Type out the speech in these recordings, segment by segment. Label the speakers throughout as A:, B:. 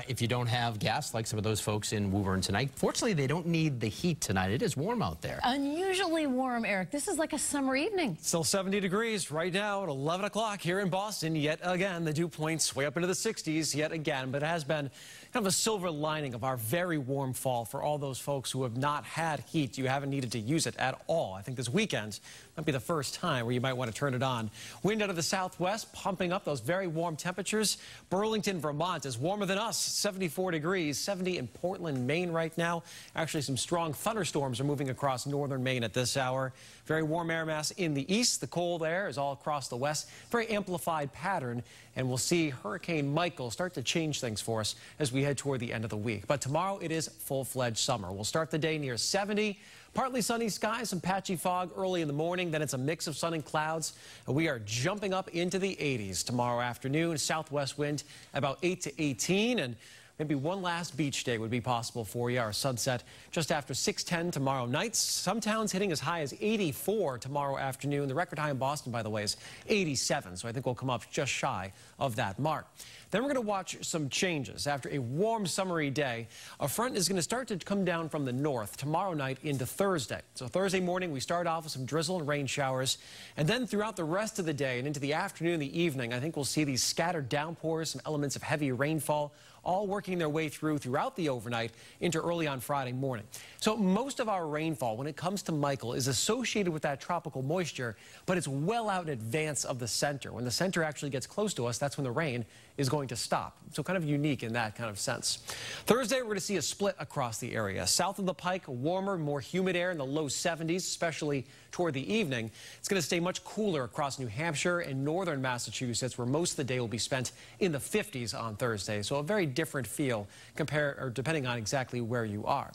A: If you don't have gas, like some of those folks in Woburn tonight, fortunately, they don't need the heat tonight. It is warm out there.
B: Unusually warm, Eric. This is like a summer evening.
C: Still 70 degrees right now at 11 o'clock here in Boston. Yet again, the dew points way up into the 60s yet again. But it has been kind of a silver lining of our very warm fall for all those folks who have not had heat. You haven't needed to use it at all. I think this weekend might be the first time where you might want to turn it on. Wind out of the southwest, pumping up those very warm temperatures. Burlington, Vermont is warmer than us, 74 degrees, 70 in Portland, Maine right now. Actually, some strong thunderstorms are moving across northern Maine at this hour. Very warm air mass in the east. The cold air is all across the west. Very amplified pattern, and we'll see Hurricane Michael start to change things for us as we head toward the end of the week. But tomorrow it is full-fledged summer. We'll start the day near 70. Partly sunny skies, some patchy fog early in the morning. Then it's a mix of sun and clouds. We are jumping up into the 80s tomorrow afternoon. Southwest wind about 8 to 18. And maybe one last beach day would be possible for you. Our sunset just after 6:10 tomorrow night. Some towns hitting as high as 84 tomorrow afternoon. The record high in Boston, by the way, is 87. So I think we'll come up just shy of that mark. Then we're going to watch some changes. After a warm, summery day, a front is going to start to come down from the north tomorrow night into Thursday. So Thursday morning, we start off with some drizzle and rain showers. And then throughout the rest of the day and into the afternoon and the evening, I think we'll see these scattered downpours, some elements of heavy rainfall, all working their way throughout the overnight into early on Friday morning. So most of our rainfall, when it comes to Michael, is associated with that tropical moisture, but it's well out in advance of the center. When the center actually gets close to us, that's when the rain is going to stop. So kind of unique in that kind of sense. Thursday, we're going to see a split across the area. South of the Pike, warmer, more humid air in the low 70s, especially toward the evening. It's going to stay much cooler across New Hampshire and northern Massachusetts, where most of the day will be spent in the 50s on Thursday. So a very different feel depending on exactly where you are.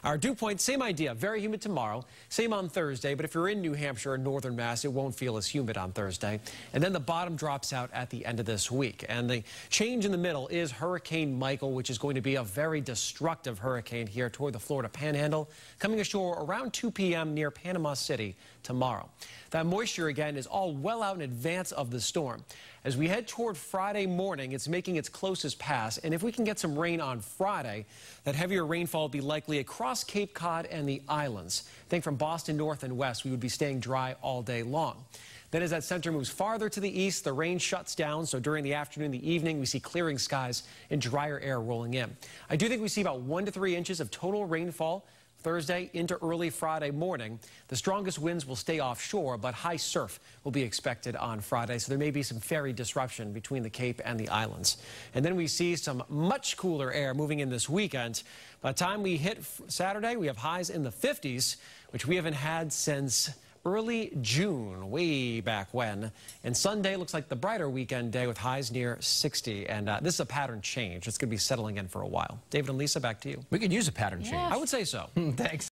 C: Our dew point, same idea, very humid tomorrow, same on Thursday, but if you're in New Hampshire or northern Mass, it won't feel as humid on Thursday. And then the bottom drops out at the end of this week. And the change in the middle is Hurricane Michael, which is going to be a very destructive hurricane here toward the Florida Panhandle, coming ashore around 2 p.m. near Panama City tomorrow. That moisture, again, is all well out in advance of the storm. As we head toward Friday morning, it's making its closest pass, and if we can get some rain on Friday, that heavier rainfall will be likely across Cape Cod and the islands. I think from Boston north and west, we would be staying dry all day long. Then as that center moves farther to the east, the rain shuts down, so during the afternoon and the evening, we see clearing skies and drier air rolling in. I do think we see about 1 to 3 inches of total rainfall Thursday into early Friday morning. The strongest winds will stay offshore, but high surf will be expected on Friday, so there may be some ferry disruption between the Cape and the islands. And then we see some much cooler air moving in this weekend. By the time we hit Saturday, we have highs in the 50s, which we haven't had since early June, way back when. And Sunday looks like the brighter weekend day with highs near 60. And this is a pattern change. It's going to be settling in for a while. David and Lisa, back to you.
A: We could use a pattern change.
B: Yeah.
C: I would say so.
A: Thanks.